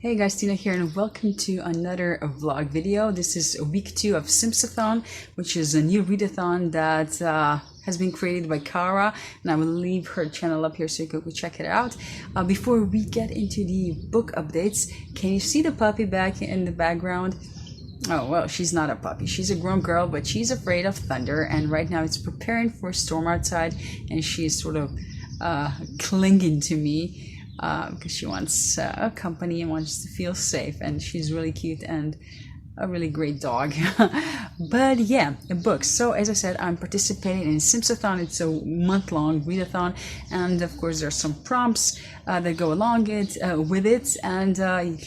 Hey guys, Tina here and welcome to another vlog video. This is week 2 of Sims-a-thon, which is a new readathon that has been created by Kara, and I will leave her channel up here so you can go check it out. Before we get into the book updates, can you see the puppy back in the background? Oh, well, she's not a puppy. She's a grown girl, but she's afraid of thunder, and right now it's preparing for a storm outside, and she's sort of clinging to me because she wants company and wants to feel safe, and she's really cute and a really great dog. But yeah, books. So as I said, I'm participating in Sims-a-thon. It's a month-long readathon, and of course there's some prompts that go along with it. And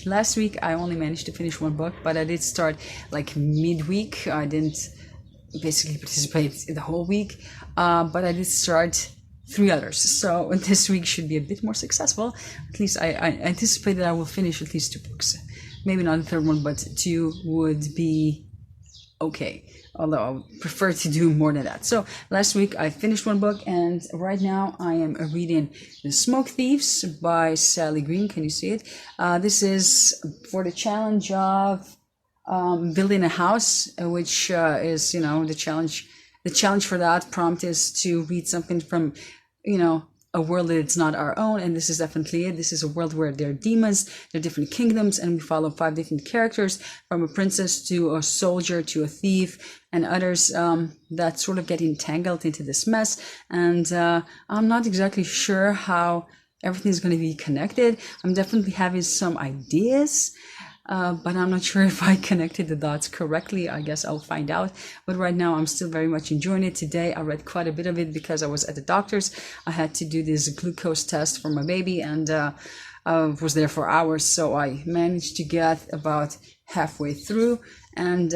last week I only managed to finish one book, but I did start like midweek. I didn't basically participate in the whole week, but I did start 3 others. So this week should be a bit more successful. At least I anticipate that I will finish at least 2 books. Maybe not the third one, but 2 would be okay. Although I would prefer to do more than that. So last week I finished 1 book, and right now I am reading The Smoke Thieves by Sally Green. Can you see it? This is for the challenge of building a house, which is, you know, the challenge. The challenge for that prompt is to read something from, you know, a world that it's not our own, and this is definitely it. This is a world where there are demons, there are different kingdoms, and we follow 5 different characters, from a princess to a soldier to a thief and others that sort of get entangled into this mess. And I'm not exactly sure how everything is going to be connected. I'm definitely having some ideas, but I'm not sure if I connected the dots correctly. I guess I'll find out. But right now, I'm still very much enjoying it. Today, I read quite a bit of it because I was at the doctor's. I had to do this glucose test for my baby, and I was there for hours. So I managed to get about halfway through, and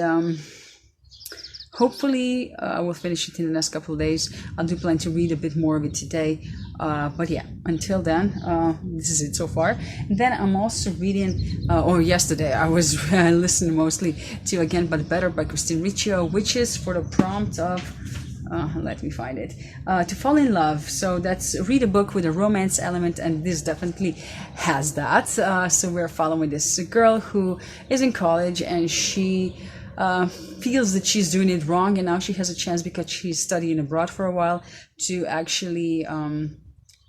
hopefully I will finish it in the next couple of days. I do plan to read a bit more of it today. But yeah, until then, this is it so far. And then I'm also reading, or yesterday I was listening mostly to Again But Better by Christine Riccio, which is for the prompt of, let me find it, to fall in love. So that's read a book with a romance element, and this definitely has that. So we're following this girl who is in college, and she feels that she's doing it wrong, and now she has a chance, because she's studying abroad for a while, to actually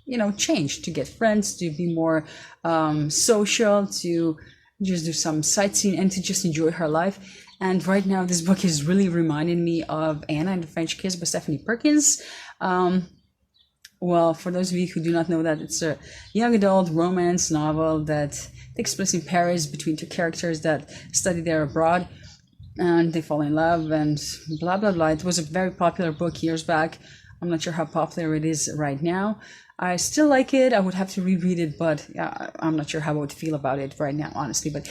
you know, change, to get friends, to be more social, to just do some sightseeing, and to just enjoy her life. And right now this book is really reminding me of Anna and the French Kiss by Stephanie Perkins. Well, for those of you who do not know that, it's a young adult romance novel that takes place in Paris between 2 characters that study there abroad, and they fall in love and blah blah blah. It was a very popular book years back. I'm not sure how popular it is right now. I still like it. I would have to reread it, but I'm not sure how I would feel about it right now, honestly. But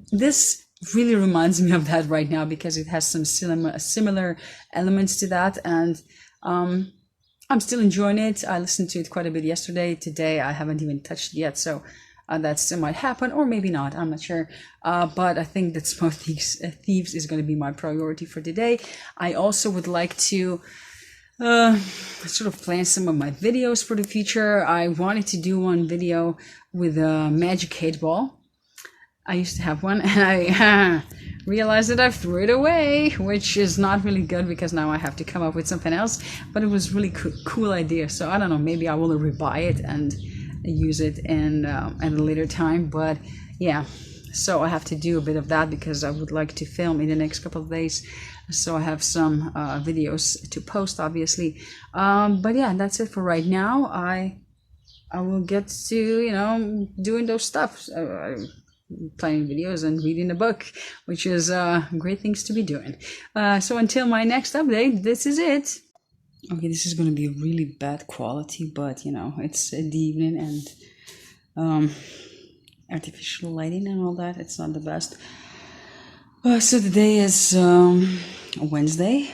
this really reminds me of that right now, because it has some similar elements to that, and I'm still enjoying it. I listened to it quite a bit yesterday. Today I haven't even touched it yet, so that still might happen, or maybe not. I'm not sure. But I think that Smoke Thieves is going to be my priority for today. I also would like to sort of plan some of my videos for the future. I wanted to do one video with a magic 8-ball. I used to have one, and I realized that I threw it away, which is not really good, because now I have to come up with something else. But it was really cool idea. So I don't know, maybe I will rebuy it and use it in at a later time. But yeah, so I have to do a bit of that, because I would like to film in the next couple of days. So I have some videos to post, obviously. But yeah, that's it for right now. I will get to, you know, doing those stuff, playing videos and reading a book, which is great things to be doing. So until my next update, this is it. Okay, this is going to be really bad quality, but you know, it's the evening, and artificial lighting and all that, it's not the best. So today is Wednesday,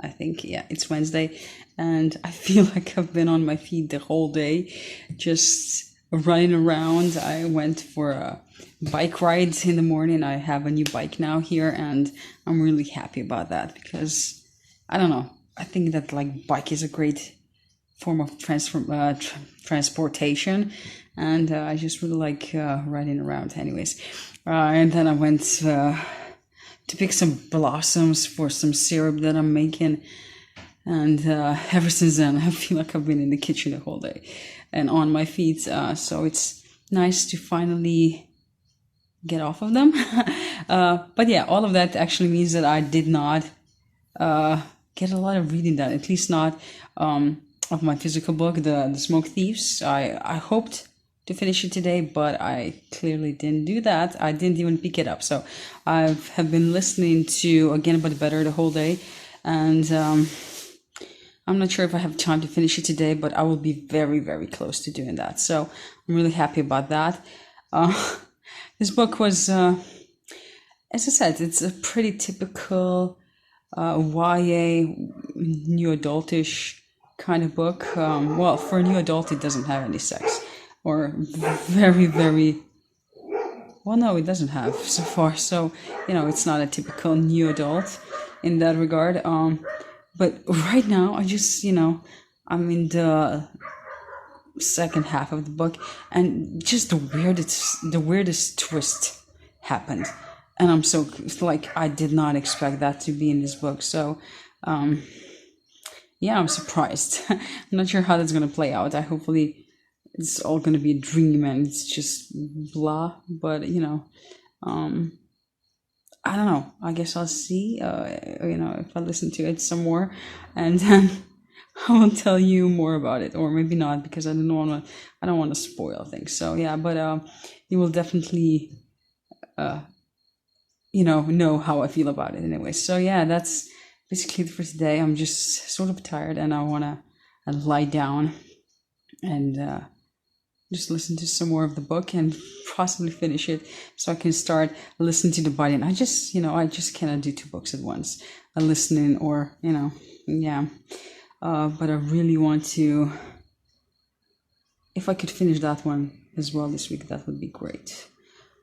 I think. Yeah, it's Wednesday, and I feel like I've been on my feet the whole day, just running around. I went for a bike ride in the morning. I have a new bike now here, and I'm really happy about that, because I don't know, I think that like bike is a great form of transportation, and I just really like riding around. Anyways, and then I went to pick some blossoms for some syrup that I'm making. And ever since then, I feel like I've been in the kitchen the whole day and on my feet. So it's nice to finally get off of them. But yeah, all of that actually means that I did not get a lot of reading done, at least not of my physical book, the Smoke Thieves. I hoped to finish it today, but I clearly didn't do that. I didn't even pick it up. So I have been listening to Again But Better the whole day, and I'm not sure if I have time to finish it today, but I will be very, very close to doing that. So I'm really happy about that. This book was, as I said, it's a pretty typical YA, new adultish kind of book. Well, for a new adult, it doesn't have any sex. Or very, very... Well, no, it doesn't have so far. So, it's not a typical new adult in that regard. But right now, I just, I'm in the second half of the book, and just the weirdest twist happened. And I'm so, like, I did not expect that to be in this book. So, yeah, I'm surprised. I'm not sure how that's going to play out. Hopefully it's all going to be a dream and it's just blah. But, I don't know. I guess I'll see, if I listen to it some more, and then I will tell you more about it, or maybe not, because I don't want to spoil things. So yeah, but you will definitely, know how I feel about it anyway. So yeah, that's basically it for today. I'm just sort of tired, and I want to lie down and just listen to some more of the book and possibly finish it so I can start listening to the body. And I just cannot do two books at once, listening or, yeah. But I really want to, if I could finish that one as well this week, that would be great.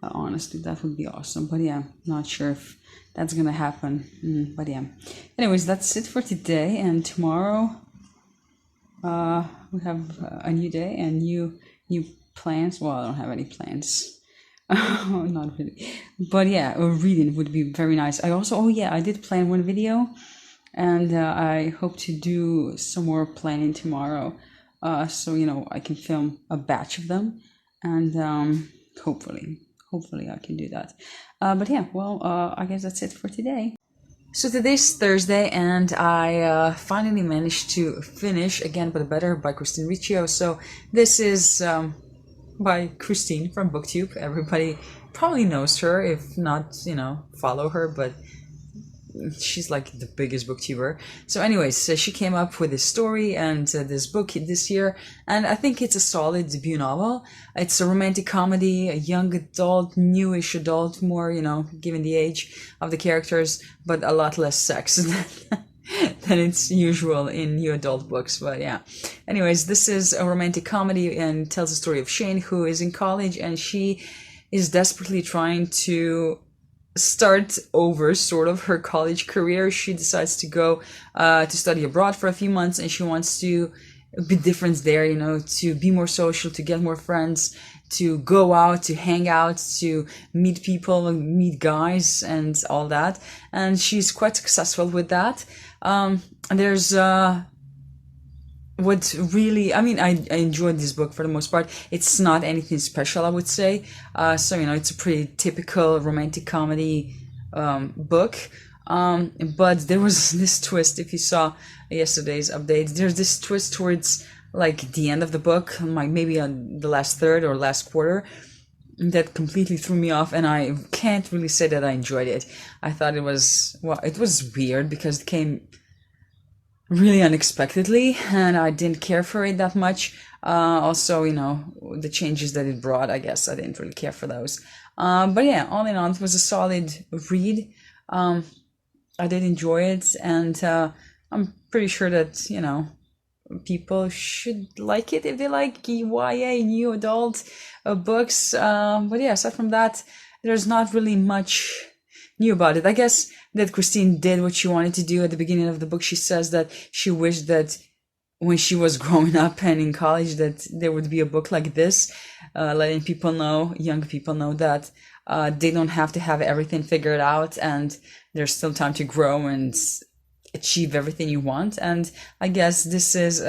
Honestly, that would be awesome. But yeah, not sure if that's going to happen. But yeah. Anyways, that's it for today. And tomorrow, we have a new day and new plans. Well, I don't have any plans. Not really. But yeah, reading would be very nice. I did plan one video, and I hope to do some more planning tomorrow. So I can film a batch of them, and hopefully I can do that. But yeah, well, I guess that's it for today. So today's Thursday, and I finally managed to finish Again But Better by Christine Riccio. So this is by Christine from BookTube. Everybody probably knows her, if not, follow her, but she's like the biggest booktuber. So anyways, she came up with this story and this book this year, and I think it's a solid debut novel. It's a romantic comedy, a young adult, newish adult, more, given the age of the characters, but a lot less sex than it's usual in new adult books. But yeah, anyways, this is a romantic comedy and tells the story of Shane, who is in college, and she is desperately trying to start over sort of her college career. She decides to go to study abroad for a few months, and she wants to be different there, to be more social, to get more friends, to go out, to hang out, to meet people, meet guys and all that. And she's quite successful with that. There's what really, I enjoyed this book for the most part. It's not anything special, I would say. So, it's a pretty typical romantic comedy book. But there was this twist. If you saw yesterday's update, there's this twist towards like the end of the book, like maybe on the last third or last quarter, that completely threw me off, and I can't really say that I enjoyed it. I thought it was weird because it came really unexpectedly, and I didn't care for it that much. Also, the changes that it brought, I guess I didn't really care for those. But yeah, all in all, it was a solid read. I did enjoy it, and I'm pretty sure that, people should like it if they like YA, new adult books. But yeah, aside from that, there's not really much new about it. I guess that Christine did what she wanted to do at the beginning of the book. She says that she wished that when she was growing up and in college, that there would be a book like this, letting people know, young people know that they don't have to have everything figured out, and there's still time to grow and achieve everything you want. And I guess this is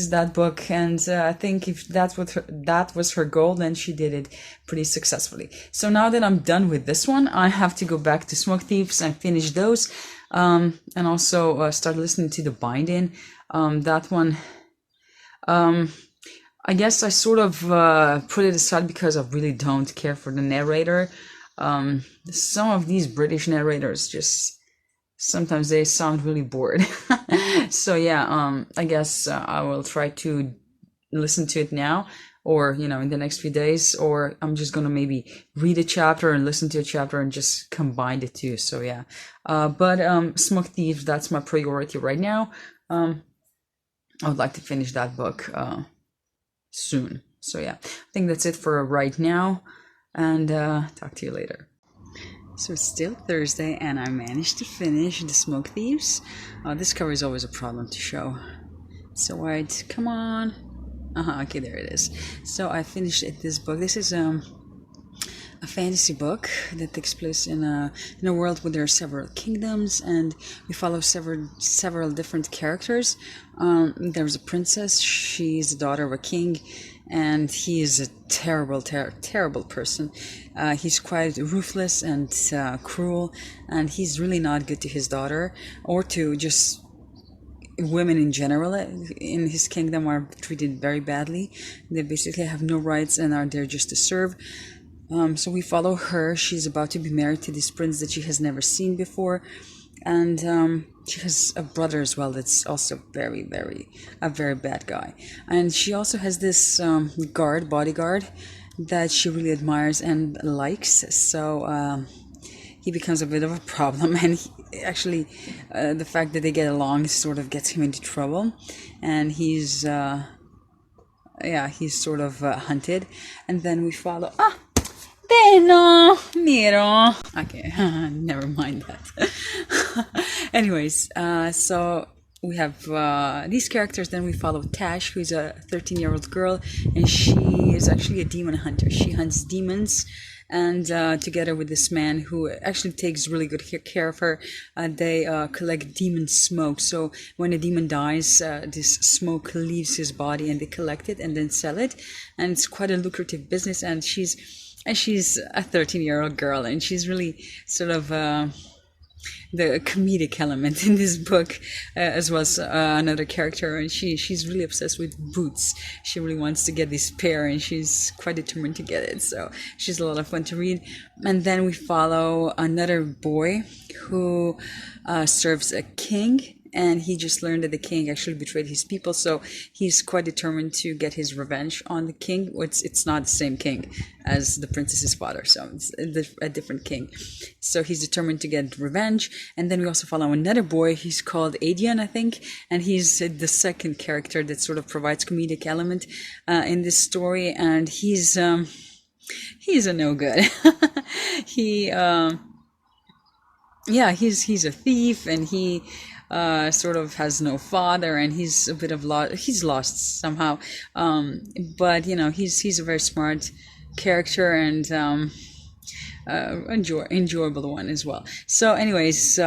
that book. And I think if that was her goal, then she did it pretty successfully. So now that I'm done with this one, I have to go back to Smoke Thieves and finish those, and also start listening to The Binding. That one, I guess I sort of put it aside because I really don't care for the narrator. Some of these British narrators just sometimes they sound really bored. So yeah, I guess I will try to listen to it now, or in the next few days, or I'm just gonna maybe read a chapter and listen to a chapter and just combine the two. So yeah, but Smoke Thieves, that's my priority right now. I would like to finish that book soon. So yeah, I think that's it for right now, and talk to you later. So it's still Thursday, and I managed to finish the Smoke Thieves. This cover is always a problem to show. So wide, come on. Okay, there it is. So I finished this book. This is a fantasy book that takes place in a world where there are several kingdoms, and we follow several different characters. There's a princess. She's the daughter of a king, and he is a terrible person. He's quite ruthless and cruel, and he's really not good to his daughter, or to just women in general. In his kingdom are treated very badly. They basically have no rights and are there just to serve. So we follow her. She's about to be married to this prince that she has never seen before, and she has a brother as well that's also very bad guy. And she also has this bodyguard that she really admires and likes. So he becomes a bit of a problem, and the fact that they get along sort of gets him into trouble, and he's sort of hunted. And then we follow no, Miro. Okay, never mind that. Anyways, so we have these characters. Then we follow Tash, who's a 13-year-old girl, and she is actually a demon hunter. She hunts demons, and together with this man who actually takes really good care of her, they collect demon smoke. So when a demon dies, this smoke leaves his body, and they collect it and then sell it, and it's quite a lucrative business. And she's a 13-year-old girl, and she's really sort of the comedic element in this book, as well as another character, and she's really obsessed with boots. She really wants to get this pair, and she's quite determined to get it, so she's a lot of fun to read. And then we follow another boy who serves a king, and he just learned that the king actually betrayed his people, so he's quite determined to get his revenge on the king. It's not the same king as the princess's father, so it's a different king. So he's determined to get revenge. And then we also follow another boy. He's called Adian, I think, and he's the second character that sort of provides comedic element in this story. And he's a no good. He's a thief, and he sort of has no father, and he's a bit of he's lost somehow, but he's a very smart character, and enjoyable one as well. So anyways,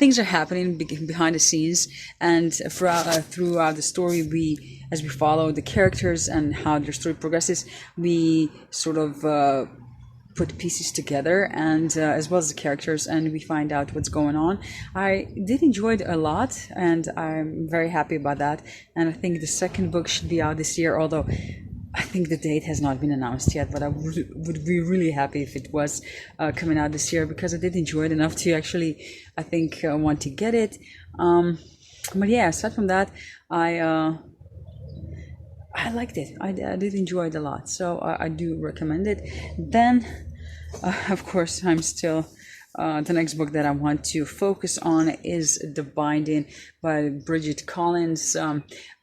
things are happening behind the scenes, and throughout the story, as we follow the characters and how their story progresses, we sort of put pieces together, and as well as the characters, and we find out what's going on. I did enjoy it a lot, and I'm very happy about that. And I think the second book should be out this year, although I think the date has not been announced yet, but I would be really happy if it was coming out this year, because I did enjoy it enough to actually, I think, want to get it. But yeah, aside from that, I liked it. I did enjoy it a lot, so I do recommend it. Then, of course, I'm still the next book that I want to focus on is The Binding by Bridget Collins.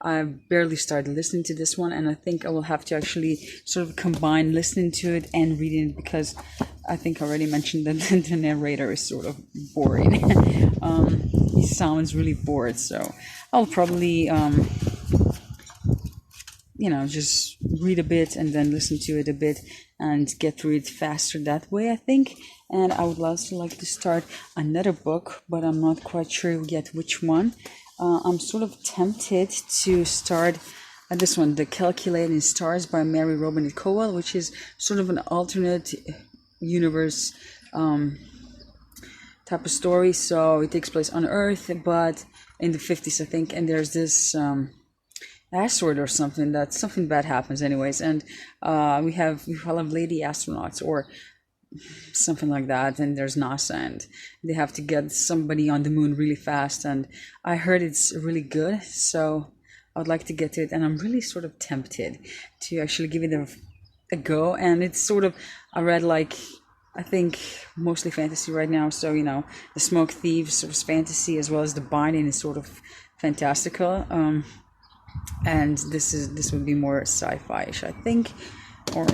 I barely started listening to this one, and I think I will have to actually sort of combine listening to it and reading it, because I think I already mentioned that the narrator is sort of boring. He sounds really bored, so I'll probably just read a bit and then listen to it a bit and get through it faster that way, I think. And I would also like to start another book, but I'm not quite sure yet which one. I'm sort of tempted to start this one, The Calculating Stars by Mary Robinette Kowal, which is sort of an alternate universe type of story. So it takes place on Earth, but in the 50s, I think, and there's this asteroid or something that something bad happens anyways, and we have lady astronauts or something like that, and there's NASA, and they have to get somebody on the moon really fast, and I heard it's really good, so I would like to get to it, and I'm really sort of tempted to actually give it a go. And it's sort of, I read like, I think mostly fantasy right now, so The Smoke Thieves was fantasy, as well as The Binding is sort of fantastical, and this would be more sci-fi-ish, I think, or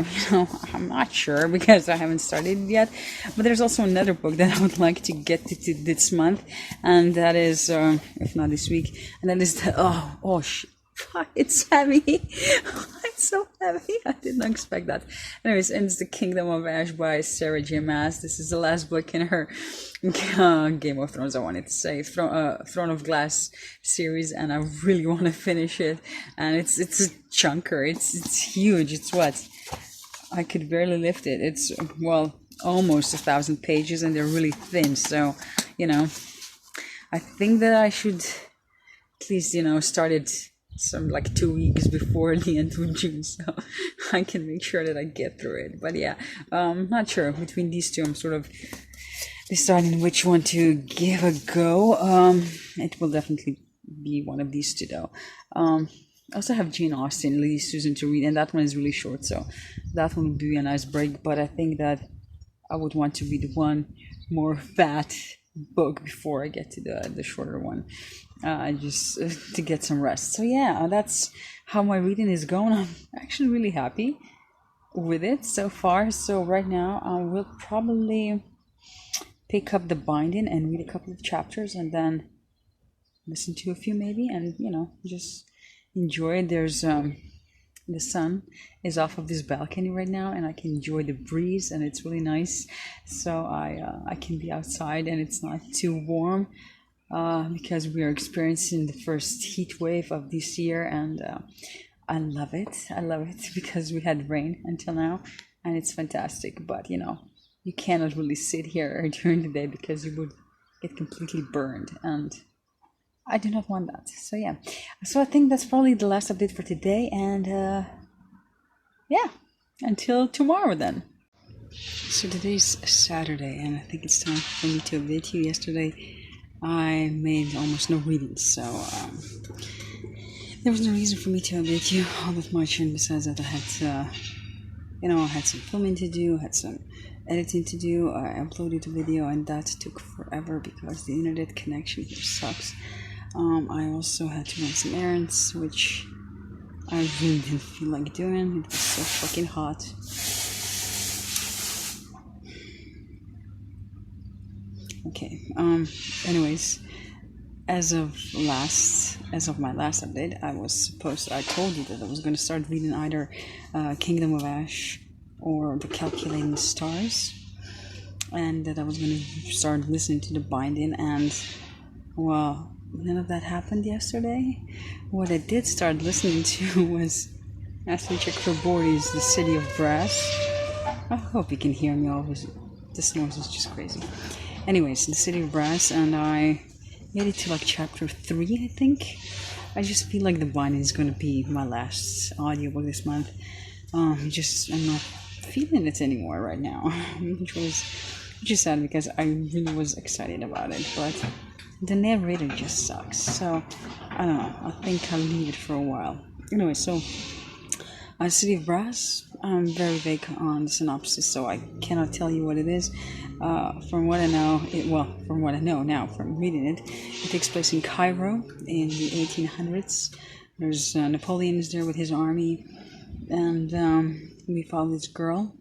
I'm not sure because I haven't started it yet. But there's also another book that I would like to get to this month, and that is if not this week, and that is it's heavy. It's so heavy. I did not expect that. Anyways, and it's The Kingdom of Ash by Sarah J. Maas. This is the last book in her Game of Thrones, I wanted to say, Throne of Glass series, and I really want to finish it. And it's a chunker. It's huge. It's what? I could barely lift it. It's, almost 1,000 pages, and they're really thin. So, I think that I should at least, start it some like 2 weeks before the end of June, so I can make sure that I get through it. But yeah, not sure. Between these two, I'm sort of deciding which one to give a go. It will definitely be one of these two, though. I also have Jane Austen, Lady Susan to read, and that one is really short, so that one would be a nice break. But I think that I would want to read one more fat book before I get to the shorter one, just to get some rest. So yeah, that's how my reading is going. I'm actually really happy with it so far. So right now I will probably pick up The Binding and read a couple of chapters, and then listen to a few maybe, and just enjoy it. There's the sun is off of this balcony right now, and I can enjoy the breeze, and it's really nice. So I can be outside, and it's not too warm, because we are experiencing the first heat wave of this year, and I love it. I love it because we had rain until now, and it's fantastic. But you cannot really sit here during the day because you would get completely burned, and I do not want that. So yeah, so I think that's probably the last update for today, and yeah, until tomorrow then. So today's Saturday, and I think it's time for me to update you. Yesterday I made almost no readings, so there was no reason for me to update you all that much, and besides that I had I had some filming to do, had some editing to do. I uploaded a video, and that took forever because the internet connection here sucks. I also had to run some errands, which I really didn't feel like doing. It was so fucking hot. Okay, anyways, as of my last update, I told you that I was going to start reading either Kingdom of Ash or The Calculating Stars, and that I was going to start listening to The Binding, and well, none of that happened yesterday. What I did start listening to was, as we check for Bordy's The City of Brass. I hope you can hear me. This noise is just crazy. Anyways, The City of Brass, and I made it to like chapter 3, I think. I just feel like The Binding is going to be my last audiobook this month. I'm not feeling it anymore right now, which is sad because I really was excited about it, but the narrator just sucks. So I don't know. I think I'll leave it for a while. Anyway, so City of Brass, I'm very vague on the synopsis, so I cannot tell you what it is. From what I know now from reading it, it takes place in Cairo in the 1800s. There's Napoleon is there with his army, and we follow this girl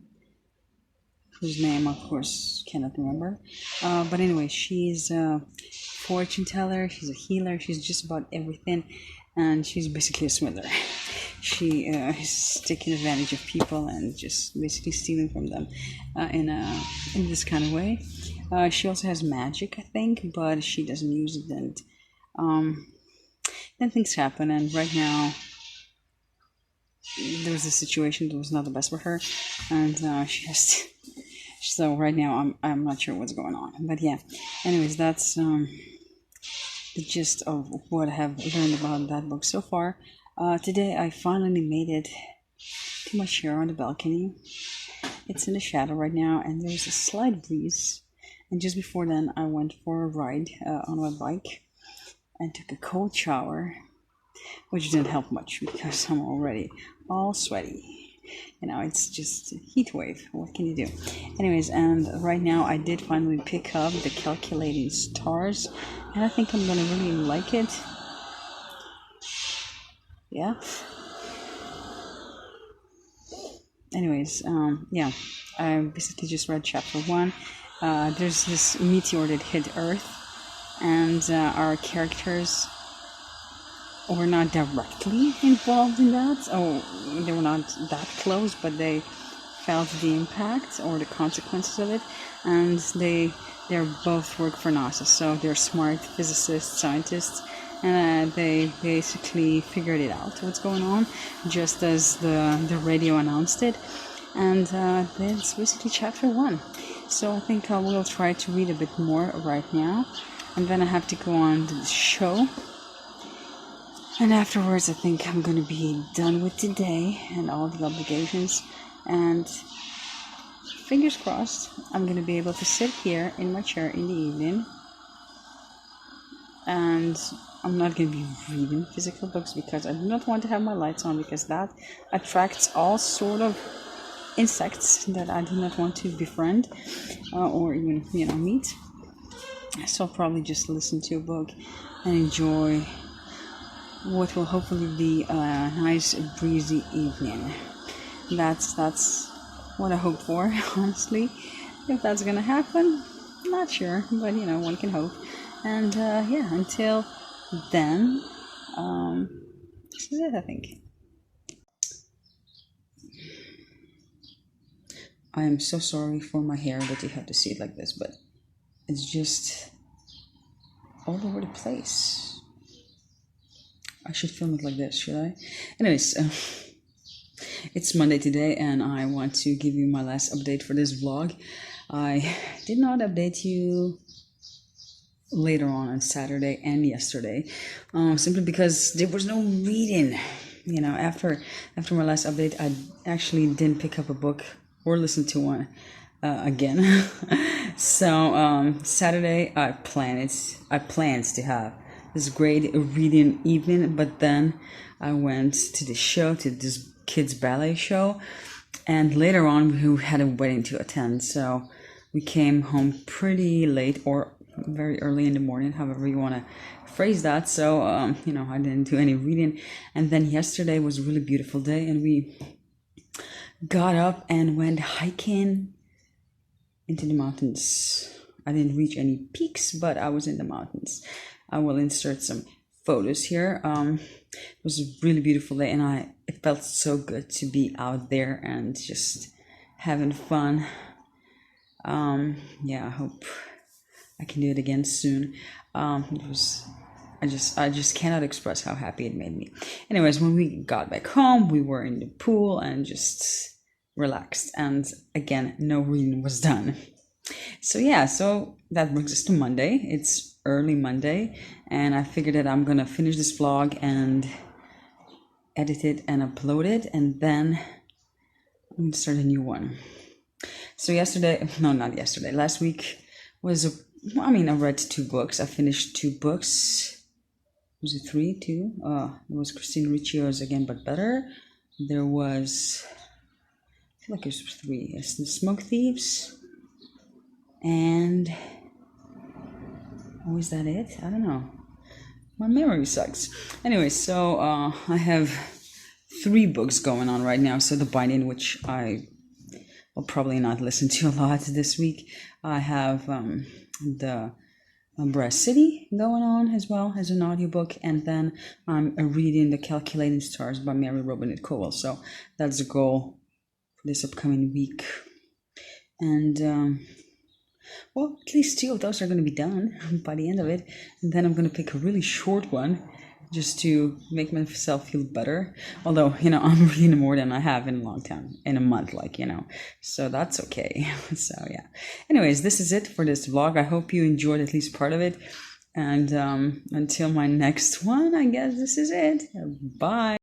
whose name, of course, cannot remember. But anyway, she's a fortune teller, she's a healer, she's just about everything, and she's basically a swindler. She is taking advantage of people and just basically stealing from them in this kind of way. She also has magic, I think, but she doesn't use it, and then things happen. And right now, there was a situation that was not the best for her, and she has to, so right now I'm not sure what's going on. But yeah, anyways, that's the gist of what I have learned about that book so far. Today I finally made it to my chair on the balcony. It's in the shadow right now, and there's a slight breeze. And just before then, I went for a ride on my bike and took a cold shower, which didn't help much because I'm already all sweaty. You know, it's just a heat wave. What can you do? Anyways, and right now I did finally pick up the Calculating Stars, and I think I'm gonna really like it. Yeah. Anyways, yeah, I basically just read chapter 1. There's this meteor that hit Earth, and our characters were not directly involved in that. Oh, they were not that close, but they felt the impact or the consequences of it, and they're both work for NASA, so they're smart physicists, scientists, and they basically figured it out what's going on, just as the radio announced it. And that's basically chapter 1. So I think I will try to read a bit more right now, and then I have to go on to the show. And afterwards, I think I'm going to be done with today and all the obligations. And fingers crossed, I'm going to be able to sit here in my chair in the evening. And I'm not going to be reading physical books because I do not want to have my lights on, because that attracts all sort of insects that I do not want to befriend or even, meet. So I'll probably just listen to a book and enjoy what will hopefully be a nice breezy evening. That's what I hope for, honestly. If that's gonna happen, I'm not sure, but one can hope. And yeah, until then, this is it, I think. I am so sorry for my hair that you have to see it like this, but it's just all over the place. I should film it like this, should I? Anyways, it's Monday today, and I want to give you my last update for this vlog. I did not update you later on Saturday and yesterday, simply because there was no reading. After my last update, I actually didn't pick up a book or listen to one again. So Saturday, I planned to have this great reading evening, but then I went to the show, to this kids ballet show, and later on we had a wedding to attend, so we came home pretty late or very early in the morning, however you want to phrase that. So I didn't do any reading. And then yesterday was a really beautiful day, and we got up and went hiking into the mountains. I didn't reach any peaks, but I was in the mountains. I will insert some photos here. It was a really beautiful day, and it felt so good to be out there and just having fun. Yeah, I hope I can do it again soon. I just cannot express how happy it made me. Anyways, when we got back home, we were in the pool and just relaxed, and again, no reading was done. So yeah, so that brings us to Monday. It's early Monday, and I figured that I'm gonna finish this vlog and edit it and upload it, and then I'm gonna start a new one. So last week was I read 2 books. I finished 2 books. Was it 3? 2? There was Christine Ricci's Again But Better. There was, I feel like it was 3. It's The Smoke Thieves. And is that it? I don't know. My memory sucks. Anyway, so I have 3 books going on right now. So The Binding, which I will probably not listen to a lot this week. I have the Brass City going on as well as an audiobook, and then I'm reading The Calculating Stars by Mary Robinette Kowal. So that's the goal for this upcoming week. And well, at least 2 of those are going to be done by the end of it, and then I'm going to pick a really short one just to make myself feel better. Although, I'm reading more than I have in a long time, in a month, so that's okay. So yeah, anyways, this is it for this vlog. I hope you enjoyed at least part of it, and until my next one, I guess this is it. Bye.